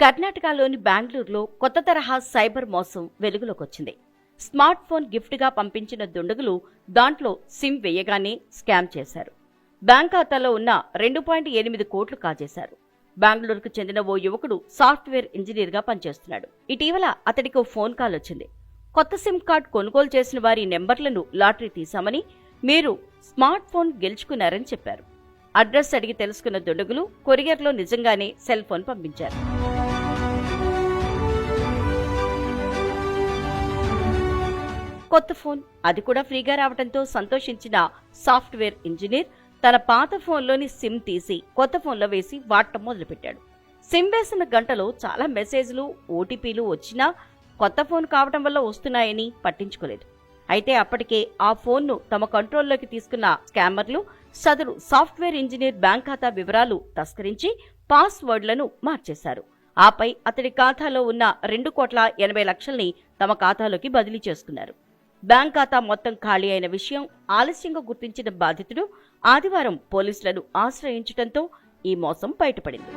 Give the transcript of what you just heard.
కర్ణాటకలోని బెంగళూరులో కొత్త తరహా సైబర్ మోసం వెలుగులోకొచ్చింది. స్మార్ట్ ఫోన్ గిఫ్ట్గా పంపించిన దుండగులు దాంట్లో సిమ్ వేయగానే స్కామ్ చేశారు. బ్యాంక్ ఖాతాలో ఉన్న 2.8 కోట్లు కాజేశారు. బెంగళూరుకు చెందిన ఓ యువకుడు సాఫ్ట్వేర్ ఇంజనీర్గా పనిచేస్తున్నాడు. ఇటీవల అతడికి ఫోన్ కాల్ వచ్చింది. కొత్త సిమ్ కార్డ్ కొనుగోలు చేసిన వారి నెంబర్లను లాటరీ తీశామని, మీరు స్మార్ట్ ఫోన్ గెలుచుకున్నారని చెప్పారు. అడ్రస్ అడిగి తెలుసుకున్న దుండగులు కొరియర్లో నిజంగానే సెల్ ఫోన్ పంపించారు. కొత్త ఫోన్, అది కూడా ఫ్రీగా రావడంతో సంతోషించిన సాఫ్ట్వేర్ ఇంజనీర్ తన పాత ఫోన్లోని సిమ్ తీసి కొత్త ఫోన్లో వేసి వాడటం మొదలుపెట్టాడు. సిమ్ వేసిన గంటలో చాలా మెసేజ్లు, ఓటీపీలు వచ్చినా కొత్త ఫోన్ కావటం వల్ల వస్తున్నాయని పట్టించుకోలేదు. అయితే అప్పటికే ఆ ఫోన్ను తమ కంట్రోల్లోకి తీసుకున్న స్కామర్లు సదరు సాఫ్ట్వేర్ ఇంజనీర్ బ్యాంక్ ఖాతా వివరాలు తస్కరించి పాస్వర్డ్లను మార్చేశారు. ఆపై అతడి ఖాతాలో ఉన్న 2,80,00,000ని తమ ఖాతాలోకి బదిలీ చేసుకున్నారు. బ్యాంక్ ఖాతా మొత్తం ఖాళీ అయిన విషయం ఆలస్యంగా గుర్తించిన బాధితుడు ఆదివారం పోలీసులను ఆశ్రయించడంతో ఈ మోసం బయటపడింది.